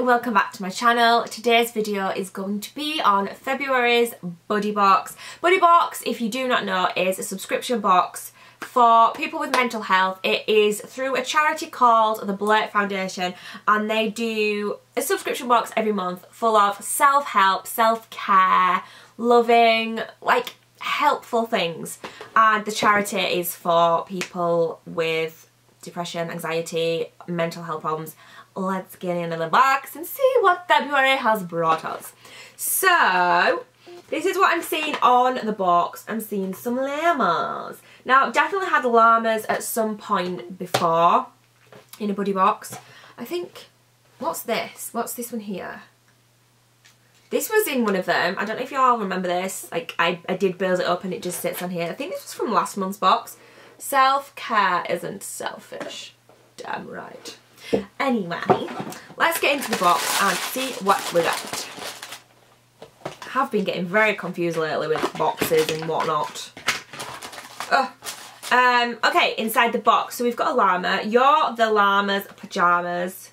and welcome back to my channel. Today's video is going to be on February's Buddybox. Buddybox, if you do not know, is a subscription box for people with mental health. It is through a charity called the Blake Foundation, and they do a subscription box every month full of self-help, self-care, loving, like helpful things. And the charity is for people with depression, anxiety, mental health problems. Let's get into the box and see what February has brought us. So, this is what I'm seeing on the box. I'm seeing some llamas. Now, I've definitely had llamas at some point before in a buddy box. I think, what's this? What's this one here? This was in one of them. I don't know if you all remember this. Like, I did build it up and it just sits on here. I think this was from last month's box. Self-care isn't selfish. Damn right. Anyway, let's get into the box and see what we got. I have been getting very confused lately with boxes and whatnot. Okay, inside the box, so we've got a llama. You're the llama's pyjamas.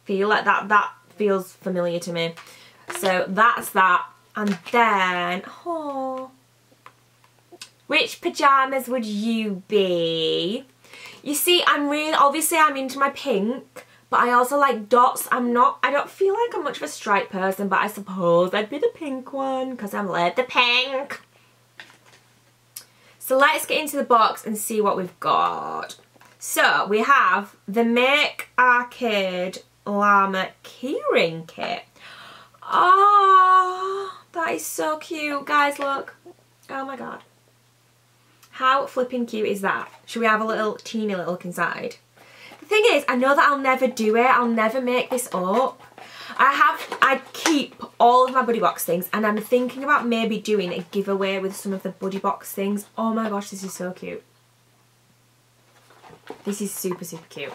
Feel like that feels familiar to me. So that's that. And then, oh, which pyjamas would you be? You see, obviously I'm into my pink, but I also like dots. I don't feel like I'm much of a striped person, but I suppose I'd be the pink one because I'm the pink. So let's get into the box and see what we've got. So we have the Make Arcade Llama keyring kit. Oh, that is so cute. Guys, look. Oh my god. How flipping cute is that? Should we have a little teeny little look inside? The thing is, I know that I'll never do it. I'll never make this up. I keep all of my Buddybox things, and I'm thinking about maybe doing a giveaway with some of the Buddybox things. Oh my gosh, this is so cute. This is super, super cute.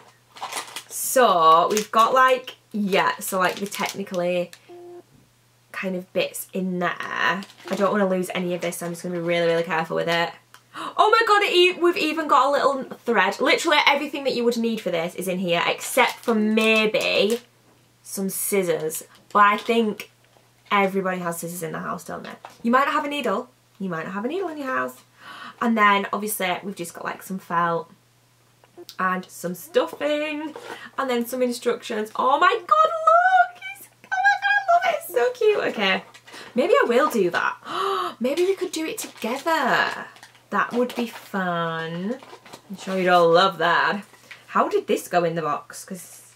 So we've got like, yeah, so like the technically kind of bits in there. I don't want to lose any of this, so I'm just going to be really, really careful with it. Oh my god, we've even got a little thread. Literally everything that you would need for this is in here, except for maybe some scissors. But I think everybody has scissors in the house, don't they? You might not have a needle. You might not have a needle in your house. And then obviously we've just got like some felt and some stuffing and then some instructions. Oh my god, look! Oh my god, I love it. It's so cute. Okay, maybe I will do that. Maybe we could do it together. That would be fun. I'm sure you'd all love that. How did this go in the box? Because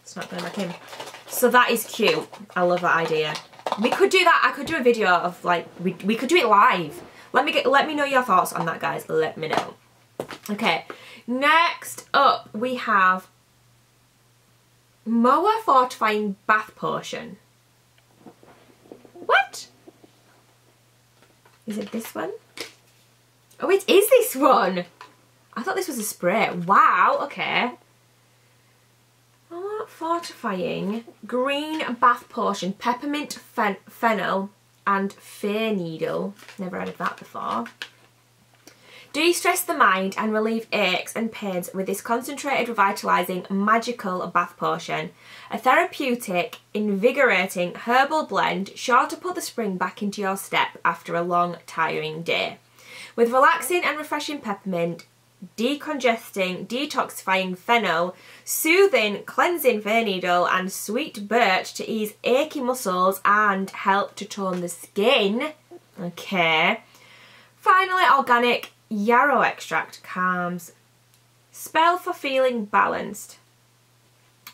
it's not going back in. So that is cute. I love that idea. We could do that. I could do a video of like, we could do it live. Let me know your thoughts on that, guys. Let me know. Okay. Next up, we have Moa Fortifying Bath Potion. What? Is it this one? Oh, it is this one. I thought this was a spray. Wow, okay. Oh, fortifying green bath potion, peppermint, fennel, and fir needle. Never heard of that before. De-stress the mind and relieve aches and pains with this concentrated, revitalising, magical bath potion. A therapeutic, invigorating herbal blend sure to put the spring back into your step after a long, tiring day. With relaxing and refreshing peppermint, decongesting, detoxifying fennel, soothing, cleansing fir needle, and sweet birch to ease achy muscles and help to tone the skin. Okay. Finally, organic yarrow extract calms. Spell for feeling balanced.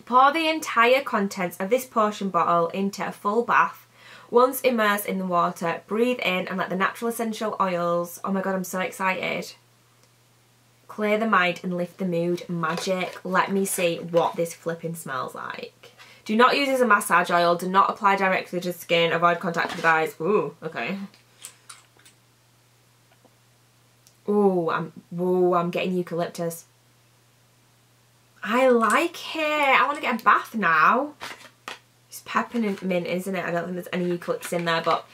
Pour the entire contents of this potion bottle into a full bath. Once immersed in the water, breathe in and let the natural essential oils, oh my god, I'm so excited, clear the mind and lift the mood. Magic. Let me see what this flipping smells like. Do not use as a massage oil. Do not apply directly to the skin. Avoid contact with eyes. Ooh, okay. Ooh, I'm getting eucalyptus. I like it. I want to get a bath now. It's peppermint, isn't it? I don't think there's any eucalyptus in there, but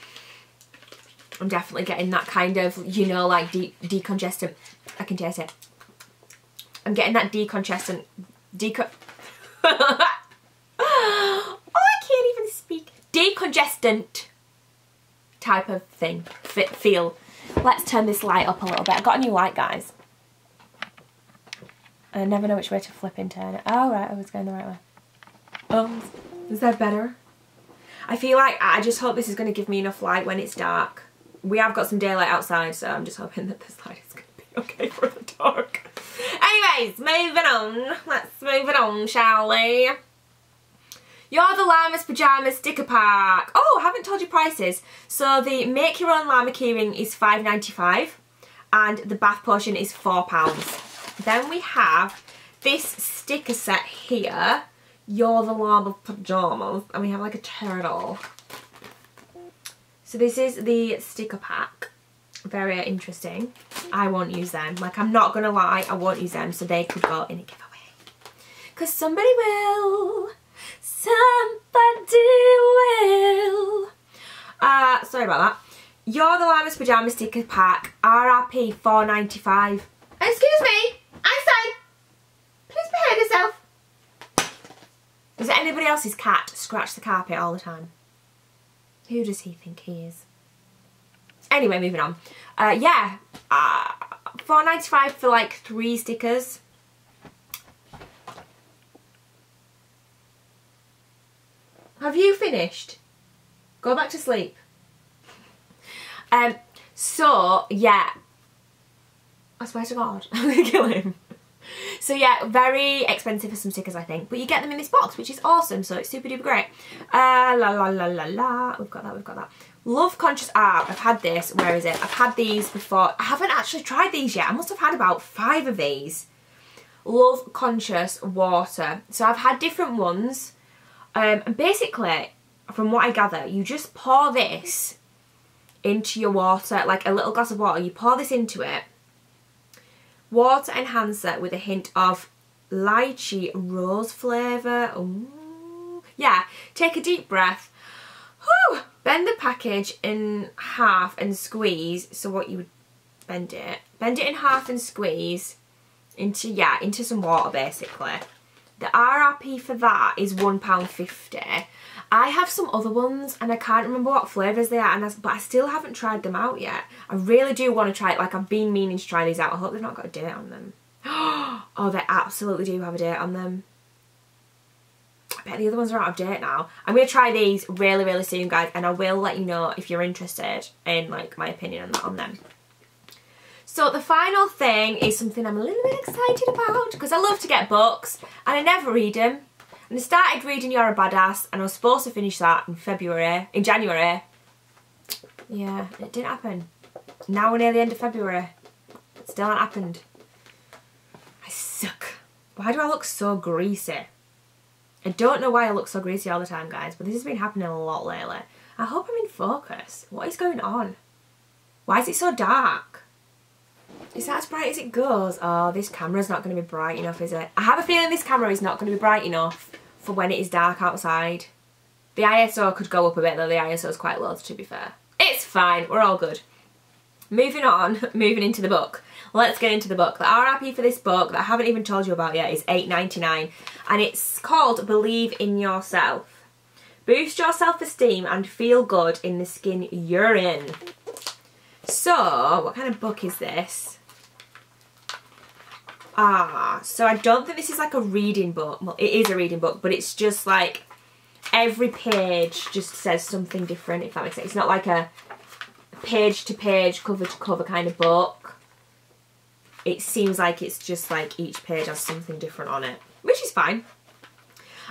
I'm definitely getting that kind of, you know, like decongestant. I can taste it. I'm getting that decongestant. Oh decongestant type of thing, feel. Let's turn this light up a little bit. I got a new light, guys. I never know which way to flip and turn it. Oh, right, I was going the right way. Oh, is that better? I feel like I just hope this is going to give me enough light when it's dark. We have got some daylight outside, so I'm just hoping that this light is going to be okay for the dark. Anyways, moving on. Let's move it on, shall we? You're the Llama's Pyjamas sticker pack. Oh, I haven't told you prices. So the Make Your Own Llama keyring is £5.95 and the bath potion is £4. Then we have this sticker set here. You're the Llama's Pyjamas. And we have like a turtle. So this is the sticker pack. Very interesting. I won't use them. Like, I'm not going to lie, I won't use them. So they could go in a giveaway. Because somebody will. Somebody will. Sorry about that. You're the Llama's Pyjama sticker pack. RRP £4.95. Excuse me. I'm sorry. Please behave yourself. Does anybody else's cat scratch the carpet all the time? Who does he think he is? Anyway, moving on. Yeah. £4.95 for like 3 stickers. Have you finished? Go back to sleep. So, yeah. I swear to God, I'm going to kill him. So yeah, very expensive for some stickers, I think. But you get them in this box, which is awesome. So it's super duper great. La la la la la. We've got that, we've got that. Love Conscious Art. I've had this. Where is it? I've had these before. I haven't actually tried these yet. I must have had about 5 of these. Love Conscious Water. So I've had different ones. And basically, from what I gather, you just pour this into your water, like a little glass of water. You pour this into it. Water enhancer with a hint of lychee rose flavour. Ooh. Yeah, take a deep breath. Whew. Bend the package in half and squeeze. So what you would bend it in half and squeeze into, yeah, into some water basically. The RRP for that is £1.50. I have some other ones and I can't remember what flavours they are, but I still haven't tried them out yet. I really do want to try it. Like, I've been meaning to try these out. I hope they've not got a date on them. Oh, they absolutely do have a date on them. I bet the other ones are out of date now. I'm going to try these really, really soon, guys, and I will let you know if you're interested in, like, my opinion on them. So the final thing is something I'm a little bit excited about because I love to get books and I never read them. And I started reading You're a Badass and I was supposed to finish that in January. Yeah, it didn't happen. Now we're near the end of February. It still hasn't happened. I suck. Why do I look so greasy? I don't know why I look so greasy all the time, guys, but this has been happening a lot lately. I hope I'm in focus. What is going on? Why is it so dark? Is that as bright as it goes? Oh, this camera's not going to be bright enough, is it? I have a feeling this camera is not going to be bright enough for when it is dark outside. The ISO could go up a bit, though. The ISO is quite low, to be fair. It's fine. We're all good. Moving on, moving into the book. Let's get into the book. The RRP for this book that I haven't even told you about yet is £8.99, and it's called Believe in Yourself. Boost your self-esteem and feel good in the skin you're in. So, what kind of book is this? So I don't think this is like a reading book. Well, it is a reading book, but it's just like every page just says something different, if that makes sense. It's not like a page to page, cover to cover kind of book. It seems like it's just like each page has something different on it, which is fine.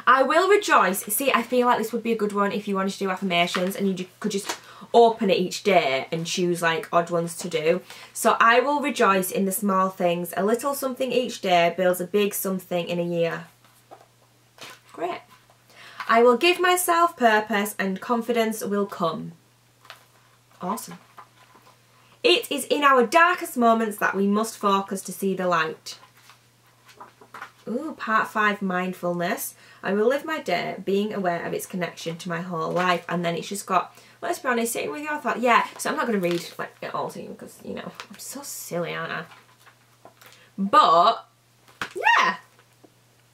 I will rejoice. See, I feel like this would be a good one if you wanted to do affirmations and you could just open it each day and choose like odd ones to do. So I will rejoice in the small things. A little something each day builds a big something in a year. Great. I will give myself purpose and confidence will come. Awesome. It is in our darkest moments that we must focus to see the light. Ooh, part 5, mindfulness. I will live my day being aware of its connection to my whole life. And then it's just got, let's be honest, sitting with your thoughts. Yeah, so I'm not going to read like it all to you because, you know, I'm so silly, aren't I? But, yeah.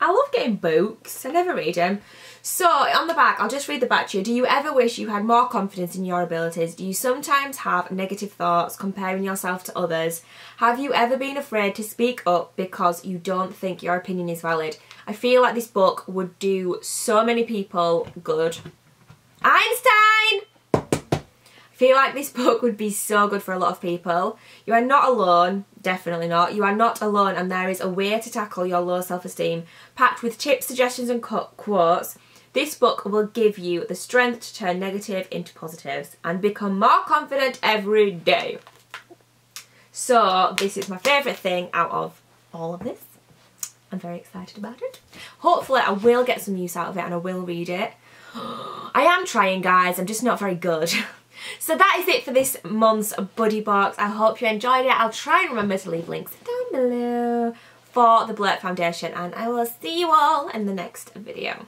I love getting books. I never read them. So on the back, I'll just read the back to you. Do you ever wish you had more confidence in your abilities? Do you sometimes have negative thoughts comparing yourself to others? Have you ever been afraid to speak up because you don't think your opinion is valid? I feel like this book would do so many people good. Einstein! I feel like this book would be so good for a lot of people. You are not alone, definitely not. You are not alone, and there is a way to tackle your low self-esteem. Packed with tips, suggestions and quotes, this book will give you the strength to turn negative into positives and become more confident every day. So this is my favourite thing out of all of this. I'm very excited about it. Hopefully I will get some use out of it and I will read it. I am trying, guys, I'm just not very good. So that is it for this month's Buddybox. I hope you enjoyed it. I'll try and remember to leave links down below for the Blurt Foundation, and I will see you all in the next video.